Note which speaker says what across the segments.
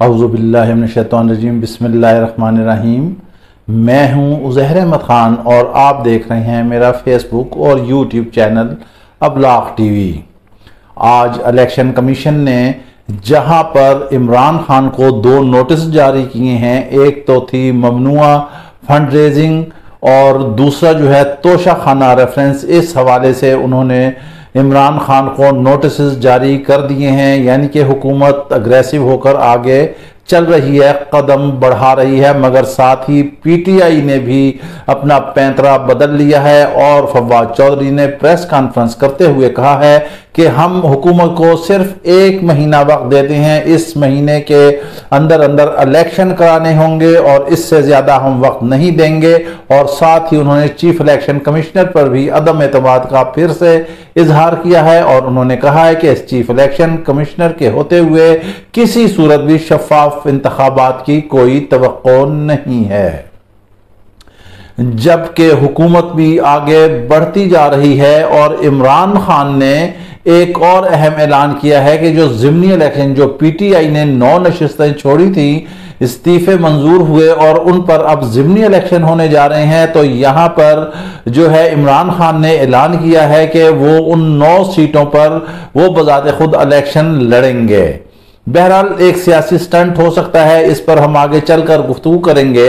Speaker 1: औज़ुबिल्लाहि मिनश्शैतानिर्रजीम बिस्मिल्लाहिर्रहमानिर्रहीम। मैं हूं उज़ैर अहमद ख़ान और आप देख रहे हैं मेरा फेसबुक और यूट्यूब चैनल अबलाग टीवी। आज इलेक्शन कमीशन ने जहां पर इमरान खान को 2 नोटिस जारी किए हैं, एक तो थी ममनुआ फंड रेजिंग और दूसरा जो है तोशा खाना रेफरेंस। इस हवाले से उन्होंने इमरान खान को नोटिस जारी कर दिए हैं, यानी कि हुकूमत अग्रेसिव होकर आगे चल रही है, कदम बढ़ा रही है। मगर साथ ही पीटीआई ने भी अपना पैंतरा बदल लिया है और फवाद चौधरी ने प्रेस कॉन्फ्रेंस करते हुए कहा है कि हम हुकूमत को सिर्फ 1 महीना वक्त देते हैं, इस महीने के अंदर अंदर इलेक्शन कराने होंगे और इससे ज़्यादा हम वक्त नहीं देंगे। और साथ ही उन्होंने चीफ इलेक्शन कमिश्नर पर भी अदम एतमाद का फिर से इजहार किया है और उन्होंने कहा है कि इस चीफ इलेक्शन कमिश्नर के होते हुए किसी सूरत भी शफाफ इंतखाबात की कोई तवक्को नहीं है। जबकि हुकूमत भी आगे बढ़ती जा रही है और इमरान खान ने एक और अहम ऐलान किया है कि जो ज़िमनी इलेक्शन जो पीटीआई ने 9 नशिस्तें छोड़ी थी, इस्तीफे मंजूर हुए और उन पर अब ज़िमनी इलेक्शन होने जा रहे हैं। तो यहाँ पर जो है इमरान खान ने ऐलान किया है कि वो उन 9 सीटों पर वो बजाते खुद इलेक्शन लड़ेंगे। बहरहाल एक सियासी स्टंट हो सकता है, इस पर हम आगे चलकर गुफ्तगू करेंगे।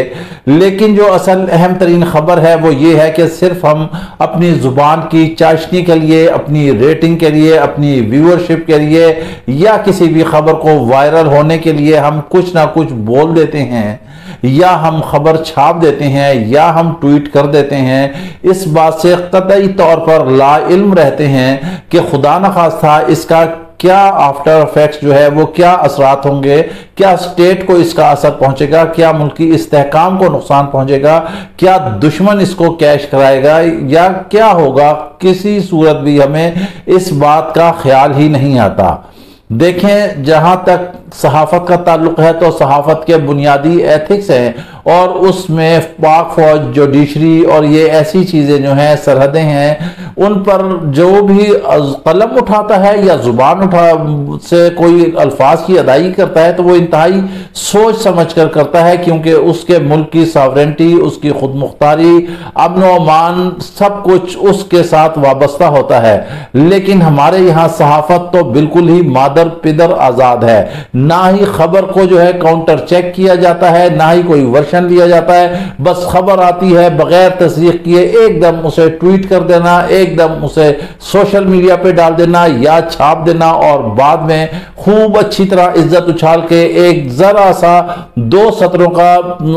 Speaker 1: लेकिन जो असल अहम तरीन खबर है वो ये है कि सिर्फ हम अपनी जुबान की चाशनी के लिए, अपनी रेटिंग के लिए, अपनी व्यूअरशिप के लिए या किसी भी खबर को वायरल होने के लिए हम कुछ ना कुछ बोल देते हैं, या हम खबर छाप देते हैं, या हम ट्वीट कर देते हैं। इस बात से कतई तौर पर लाइल्म रहते हैं कि खुदा न खास्ता इसका क्या आफ्टर इफेक्ट्स जो है वो क्या असरात होंगे, क्या स्टेट को इसका असर पहुंचेगा, क्या मुल्की इस्तेहकाम को नुकसान पहुंचेगा, क्या दुश्मन इसको कैश कराएगा या क्या होगा। किसी सूरत भी हमें इस बात का ख्याल ही नहीं आता। देखें, जहां तक सहाफत का ताल्लुक है तो सहाफत के बुनियादी एथिक्स हैं और उसमें पाक फौज, जुडिशरी और ये ऐसी चीज़ें जो हैं, सरहदें हैं, उन पर जो भी कलम उठाता है या जुबान उठा से कोई अल्फाज की अदायगी करता है तो वो इंतहाई सोच समझ कर करता है, क्योंकि उसके मुल्क की सॉवरेंटी, उसकी खुद मुख्तारी, अमन व अमान सब कुछ उसके साथ वाबस्ता होता है। लेकिन हमारे यहाँ सहाफत तो बिल्कुल ही मादर पिदर आज़ाद है। ना ही खबर को जो है काउंटर चेक किया जाता है, ना ही कोई वर्शन लिया जाता है। बस खबर आती है बगैर तस्दीक किए एकदम उसे ट्वीट कर देना, एकदम उसे सोशल मीडिया पे डाल देना या छाप देना और बाद में खूब अच्छी तरह इज्जत उछाल के एक जरा सा 2 सत्रों का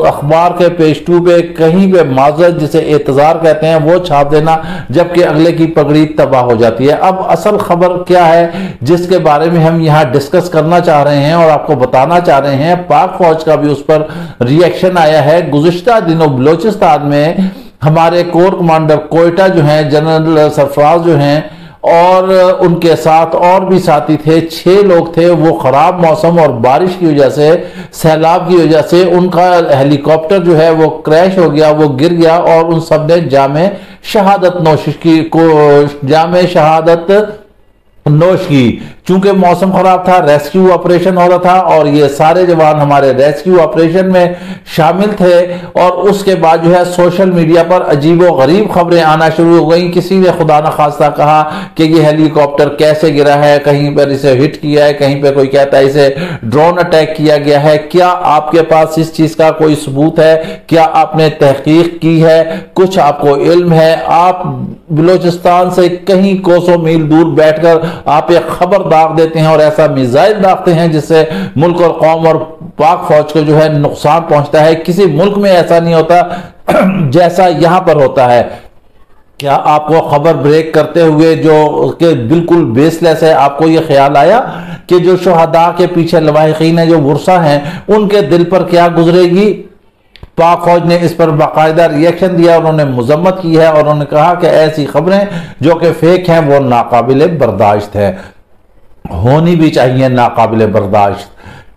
Speaker 1: अखबार के पेज 2 पे कहीं पे माजरत जिसे एतजार कहते हैं वो छाप देना, जबकि अगले की पगड़ी तबाह हो जाती है। अब असल खबर क्या है जिसके बारे में हम यहाँ डिस्कस करना चाह रहे हैं और आपको बताना चाह रहे हैं, पाक फौज का भी उस पर रिएक्शन आया है। गुज़िश्ता दिनों बलोचिस्तान में हमारे कोर कमांडर कोयटा जो हैं, जनरल सरफराज जो हैं और उनके साथ और भी साथी थे, 6 लोग थे। वो खराब मौसम और बारिश की वजह से, सैलाब की वजह से उनका हेलीकॉप्टर जो है वो क्रैश हो गया, वो गिर गया और उन सब ने जामे शहादत नोश की। चूंकि मौसम खराब था, रेस्क्यू ऑपरेशन हो रहा था और ये सारे जवान हमारे रेस्क्यू ऑपरेशन में शामिल थे। और उसके बाद जो है सोशल मीडिया पर अजीबो गरीब खबरें आना शुरू हो गई। किसी ने खुदा न खास्ता कहा कि ये हेलीकॉप्टर कैसे गिरा है, कहीं पर इसे हिट किया है, कहीं पर कोई कहता है इसे ड्रोन अटैक किया गया है। क्या आपके पास इस चीज का कोई सबूत है? क्या आपने तहकीक की है? कुछ आपको इल्म है? आप बलोचिस्तान से कहीं कोसों मील दूर बैठकर आप एक खबर दाग देते हैं और ऐसा मिसाइल दागते हैं जिससे मुल्क और कौम और पाक फौज को जो है नुकसान पहुंचता है। किसी मुल्क में ऐसा नहीं होता जैसा यहां पर होता है। क्या आपको खबर ब्रेक करते हुए जो कि बिल्कुल बेसलेस है, आपको यह ख्याल आया कि जो शहादा के पीछे लवाहिकीन है, जो वर्सा हैं, उनके दिल पर क्या गुजरेगी? पाक फौज ने इस पर बाकायदा रिएक्शन दिया, उन्होंने मजम्मत की है और उन्होंने कहा कि ऐसी खबरें जो कि फेक हैं वो नाकाबिले बर्दाश्त है, होनी भी चाहिए नाकाबिले बर्दाश्त।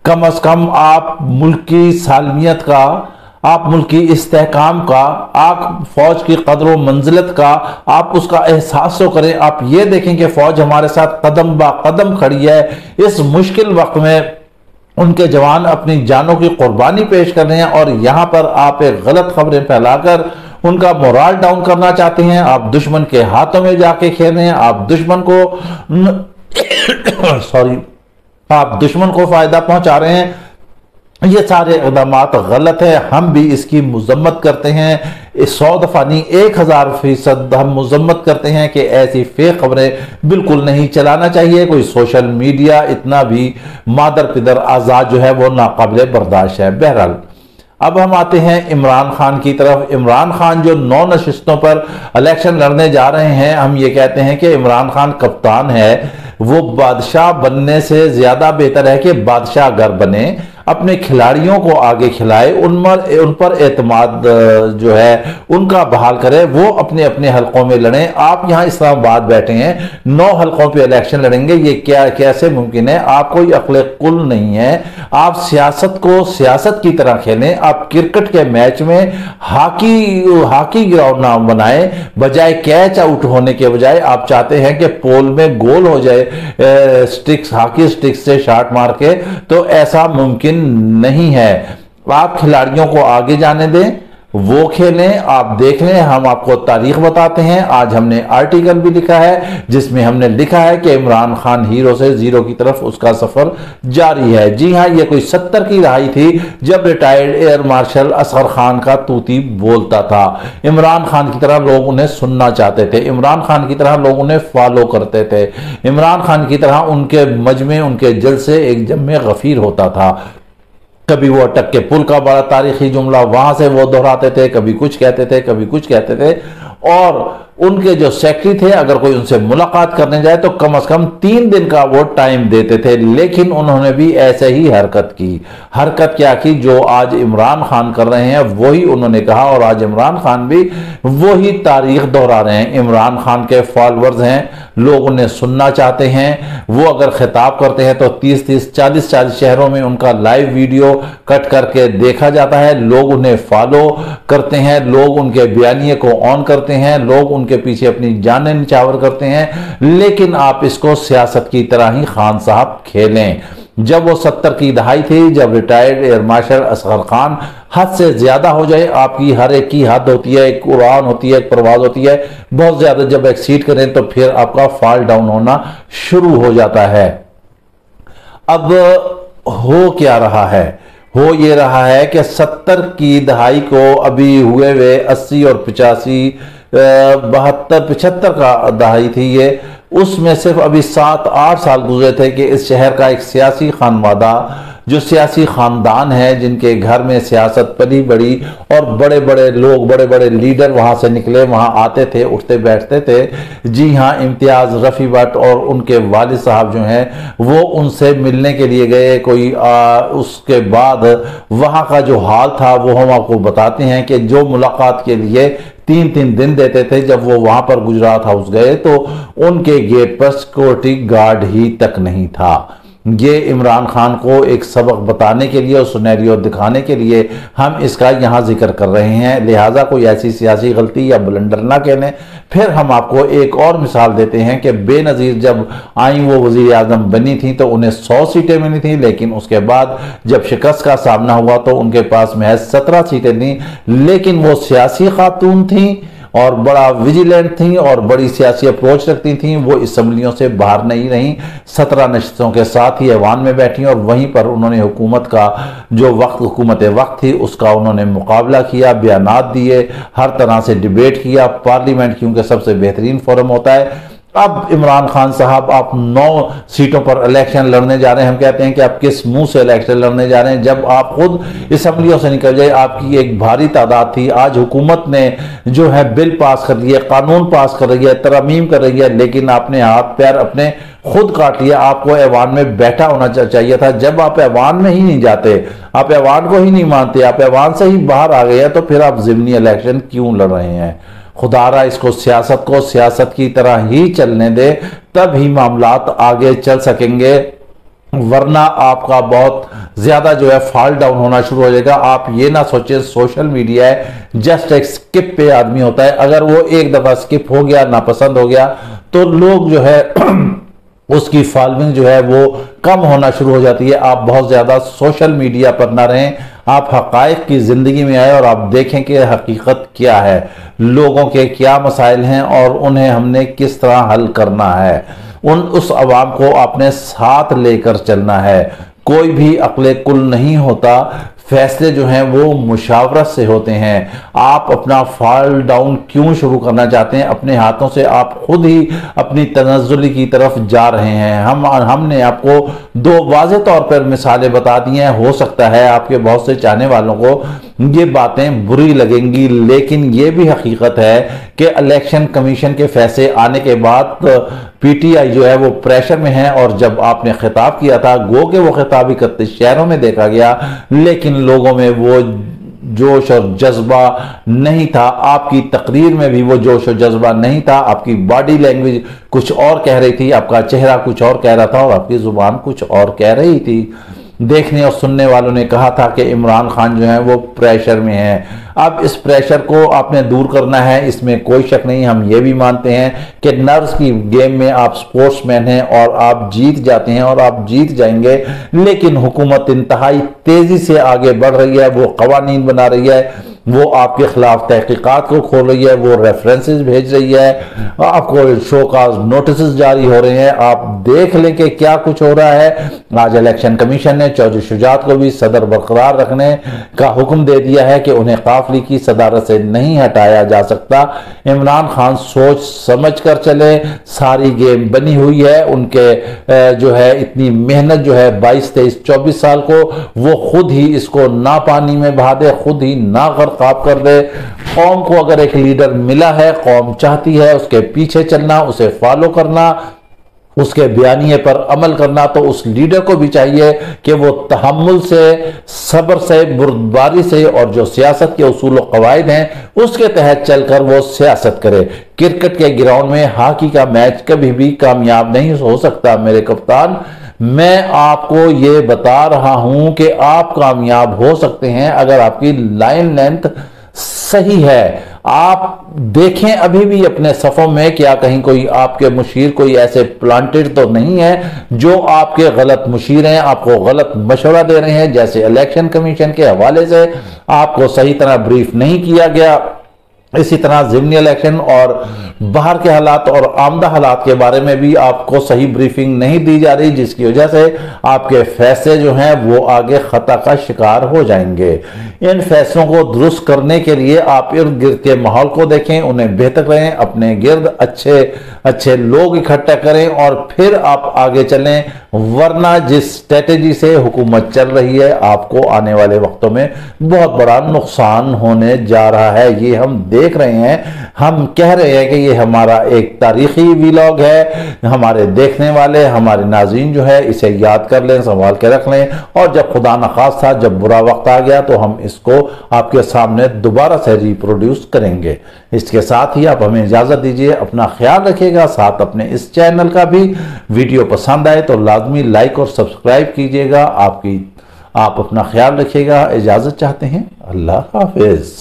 Speaker 1: कम अज कम आप मुल्क की सालमियत का, आप मुल्क की इस्तेहकाम का, आप फौज की कदर मंजिलत का आप उसका एहसास तो करें। आप ये देखें कि फौज हमारे साथ कदम बा कदम खड़ी है। इस मुश्किल वक्त में उनके जवान अपनी जानों की कुर्बानी पेश कर रहे हैं और यहां पर आप एक गलत खबरें फैलाकर उनका मोराल डाउन करना चाहते हैं। आप दुश्मन के हाथों में जाके खेल रहे हैं, आप दुश्मन को सॉरी आप दुश्मन को फायदा पहुंचा रहे हैं। ये सारे इक़दाम गलत है, हम भी इसकी मजम्मत करते हैं। 100 दफा नहीं 1000% हम मजम्मत करते हैं कि ऐसी फेक खबरें बिल्कुल नहीं चलाना चाहिए। कोई सोशल मीडिया इतना भी मादर पिदर आज़ाद जो है वो नाकाबिल बर्दाश्त है। बहरहाल अब हम आते हैं इमरान खान की तरफ। इमरान खान जो 9 नशिस्तों पर इलेक्शन लड़ने जा रहे हैं, हम ये कहते हैं कि इमरान खान कप्तान है, वो बादशाह बनने से ज्यादा बेहतर है कि बादशाह अगर बने, अपने खिलाड़ियों को आगे खिलाए, उन पर एतमाद जो है उनका बहाल करे, वो अपने अपने हलकों में लड़ें। आप यहाँ इस्लामाबाद बैठे हैं, 9 हलकों पे इलेक्शन लड़ेंगे, ये क्या कैसे मुमकिन है? आप कोई अक्ल कुल नहीं है। आप सियासत को सियासत की तरह खेलें। आप क्रिकेट के मैच में हाकी ग्राउंड ना बनाए, बजाय कैच आउट होने के बजाय आप चाहते हैं कि पोल में गोल हो जाए हाकी स्टिक से शॉट मार के, तो ऐसा मुमकिन नहीं है। आप खिलाड़ियों को आगे जाने दें, वो खेलें, आप देख लें। हम आपको तारीख बताते हैं। आज हमने आर्टिकल भी लिखा है जिसमें हमने लिखा है कि इमरान खान हीरो से जीरो की तरफ उसका सफर जारी है। जी हां, ये कोई 70 की दहाई थी जब retired air marshal Asghar Khan का तूती बोलता था। इमरान खान की तरह लोग उन्हें सुनना चाहते थे, इमरान खान की तरह लोग उन्हें फॉलो करते थे, इमरान खान की तरह उनके मजमे उनके जलसे एक जम्मे गफीर होता था। कभी वो अटक के पुल का बड़ा तारीखी जुमला वहां से वो दोहराते थे, कभी कुछ कहते थे, कभी कुछ कहते थे। और उनके जो सेक्रेटरी थे, अगर कोई उनसे मुलाकात करने जाए तो कम से कम 3 दिन का वो टाइम देते थे। लेकिन उन्होंने भी ऐसे ही हरकत की। हरकत क्या की? जो आज इमरान खान कर रहे हैं वही उन्होंने कहा, और आज इमरान खान भी वही तारीख दोहरा रहे हैं। इमरान खान के फॉलोअर्स हैं, लोग उन्हें सुनना चाहते हैं। वो अगर खिताब करते हैं तो 30-30, 40-40 शहरों में उनका लाइव वीडियो कट करके देखा जाता है। लोग उन्हें फॉलो करते हैं, लोग उनके बयानिए को ऑन करते हैं, लोग उनके पीछे अपनी जानें निछावर करते हैं। लेकिन आप इसको सियासत की तरह ही खान साहब खेलें। जब वो 70 की दहाई थी, जब retired air marshal Asghar Khan हद से ज्यादा हो जाए, आपकी हर एक की हद होती है, एक उड़ान होती है, एक परवाज होती है, बहुत ज्यादा जब एक्सीड करें तो फिर आपका फॉल डाउन होना शुरू हो जाता है। अब हो क्या रहा है? हो ये रहा है कि 70 की दहाई को अभी हुए हुए 80 और 85, 72, 75 का दहाई थी ये, उसमें सिर्फ अभी 7-8 साल गुजरे थे कि इस शहर का एक सियासी खानवादा, जो सियासी खानदान है, जिनके घर में सियासत पली बड़ी और बड़े बड़े लोग, बड़े बड़े लीडर वहां से निकले, वहां आते थे, उठते बैठते थे। जी हाँ, इम्तियाज रफ़ी भट्ट और उनके वालिद साहब जो हैं वो उनसे मिलने के लिए गए। कोई उसके बाद वहां का जो हाल था वो हम आपको बताते हैं कि जो मुलाकात के लिए 3-3 दिन देते थे, जब वो वहां पर गुजरात हाउस गए तो उनके गेट पर सिक्योरिटी गार्ड ही तक नहीं था। ये इमरान खान को एक सबक बताने के लिए और सिनेरियो दिखाने के लिए हम इसका यहाँ जिक्र कर रहे हैं। लिहाजा कोई ऐसी सियासी गलती या ब्लंडर ना कहने। फिर हम आपको एक और मिसाल देते हैं कि बेनज़ीर जब आई, वो वज़ीर आज़म बनी थी तो उन्हें 100 सीटें मिली थी, लेकिन उसके बाद जब शिकस्त का सामना हुआ तो उनके पास महज 17 सीटें थी। लेकिन वो सियासी खातून थी और बड़ा विजिलेंट थी और बड़ी सियासी अप्रोच रखती थी। वो असम्बलियों से बाहर नहीं रही, 17 नशिस्तों के साथ ही ऐवान में बैठी और वहीं पर उन्होंने हुकूमत का जो हुकूमत वक्त थी उसका उन्होंने मुकाबला किया, बयानात दिए, हर तरह से डिबेट किया। पार्लियामेंट क्योंकि सबसे बेहतरीन फोरम होता है। अब इमरान खान साहब, आप 9 सीटों पर इलेक्शन लड़ने जा रहे हैं। हम कहते हैं कि आप किस मुंह से इलेक्शन लड़ने जा रहे हैं जब आप खुद असम्बलियों से निकल जाए। आपकी एक भारी तादाद थी। आज हुकूमत ने जो है बिल पास कर लिया, कानून पास कर रही है, तरमीम कर रही है, लेकिन आपने हाथ पैर अपने खुद काट लिया। आपको ऐवान में बैठा होना चाहिए था। जब आप ऐवान में ही नहीं जाते, आप ऐवान को ही नहीं मानते, आप ऐवान से ही बाहर आ गए, तो फिर आप ज़िमनी इलेक्शन क्यों लड़ रहे हैं? खुदारा इसको सियासत की तरह ही चलने दे, तब ही मामलात आगे चल सकेंगे, वरना आपका बहुत ज्यादा जो है फॉल डाउन होना शुरू हो जाएगा। आप ये ना सोचें सोशल मीडिया है जस्ट एक स्किप पे आदमी होता है। अगर वो एक दफा स्किप हो गया, नापसंद हो गया, तो लोग जो है उसकी फॉलोइंग जो है वो कम होना शुरू हो जाती है। आप बहुत ज़्यादा सोशल मीडिया पर ना रहें, आप हक़ाइक़ की ज़िंदगी में आए और आप देखें कि हकीकत क्या है, लोगों के क्या मसाइल हैं और उन्हें हमने किस तरह हल करना है। उस अवाम को आपने साथ लेकर चलना है। कोई भी अक्ले कुल नहीं होता, फैसले जो हैं वो मुशावरत से होते हैं। आप अपना फॉल डाउन क्यों शुरू करना चाहते हैं? अपने हाथों से आप खुद ही अपनी तनज़्ज़ुली की तरफ जा रहे हैं। हमने आपको दो वाज़ेह तौर पर मिसालें बता दी हैं। हो सकता है आपके बहुत से चाहने वालों को ये बातें बुरी लगेंगी, लेकिन ये भी हकीकत है कि इलेक्शन कमीशन के फैसले आने के बाद पीटीआई जो है वो प्रेशर में है। और जब आपने खिताब किया था, गो के वो खिताब 31 शहरों में देखा गया, लेकिन लोगों में वो जोश और जज्बा नहीं था। आपकी तकरीर में भी वो जोश और जज्बा नहीं था। आपकी बॉडी लैंग्वेज कुछ और कह रही थी, आपका चेहरा कुछ और कह रहा था और आपकी जुबान कुछ और कह रही थी। देखने और सुनने वालों ने कहा था कि इमरान खान जो है वो प्रेशर में है। अब इस प्रेशर को आपने दूर करना है, इसमें कोई शक नहीं। हम ये भी मानते हैं कि नर्व्स की गेम में आप स्पोर्ट्समैन हैं और आप जीत जाते हैं और आप जीत जाएंगे। लेकिन हुकूमत इंतहाई तेजी से आगे बढ़ रही है, वो कवानीन बना रही है, वो आपके खिलाफ तहकीकात को खोल रही है, वो रेफरेंसेस भेज रही है, आपको शो का नोटिस जारी हो रहे हैं। आप देख लें कि क्या कुछ हो रहा है। आज इलेक्शन कमीशन ने चौधरी शुजात को भी सदर बरकरार रखने का हुक्म दे दिया है कि उन्हें काफली की सदारत से नहीं हटाया जा सकता। इमरान खान सोच समझ कर चले, सारी गेम बनी हुई है। उनके जो है इतनी मेहनत जो है 22, 23, 24 साल को, वो खुद ही इसको ना पानी में बहा दे, खुद ही ना गरकाब कर दे। कौम को अगर एक लीडर मिला है, कौम चाहती है उसके पीछे चलना, उसे फॉलो करना, उसके बयानिए पर अमल करना, तो उस लीडर को भी चाहिए कि वो तहम्मुल से, सब्र से, बुर्दबारी से और जो सियासत के उसूल और कवायद हैं उसके तहत चलकर वो सियासत करे। क्रिकेट के ग्राउंड में हॉकी का मैच कभी भी कामयाब नहीं हो सकता मेरे कप्तान। मैं आपको ये बता रहा हूं कि आप कामयाब हो सकते हैं अगर आपकी लाइन लेंथ सही है। आप देखें अभी भी अपने सफों में क्या कहीं कोई आपके मुशीर कोई ऐसे प्लांटेड तो नहीं है जो आपके गलत मुशीर हैं, आपको गलत मशवरा दे रहे हैं। जैसे इलेक्शन कमीशन के हवाले से आपको सही तरह ब्रीफ नहीं किया गया, इसी तरह ज़िमनी इलेक्शन और बाहर के हालात और आमदा हालात के बारे में भी आपको सही ब्रीफिंग नहीं दी जा रही, जिसकी वजह से आपके फैसले जो हैं वो आगे खता का शिकार हो जाएंगे। इन फैसलों को दुरुस्त करने के लिए आप इर्द गिर्द के माहौल को देखें, उन्हें बेहतर करें, अपने गिर्द अच्छे अच्छे लोग इकट्ठा करें और फिर आप आगे चलें। वरना जिस स्ट्रेटेजी से हुकूमत चल रही है, आपको आने वाले वक्तों में बहुत बड़ा नुकसान होने जा रहा है। ये हम देख रहे हैं। हम कह रहे हैं कि ये हमारा एक तारीखी व्लॉग है। हमारे देखने वाले, हमारे नाज़रीन जो है इसे याद कर लें, संभाल के रख लें, और जब खुदा न खास्ता जब बुरा वक्त आ गया तो हम इसको आपके सामने दोबारा से रिप्रोड्यूस करेंगे। इसके साथ ही आप हमें इजाज़त दीजिए। अपना ख्याल रखिएगा, साथ अपने इस चैनल का भी। वीडियो पसंद आए तो लाजमी लाइक और सब्सक्राइब कीजिएगा। आप अपना ख्याल रखिएगा। इजाज़त चाहते हैं। अल्लाह हाफिज़।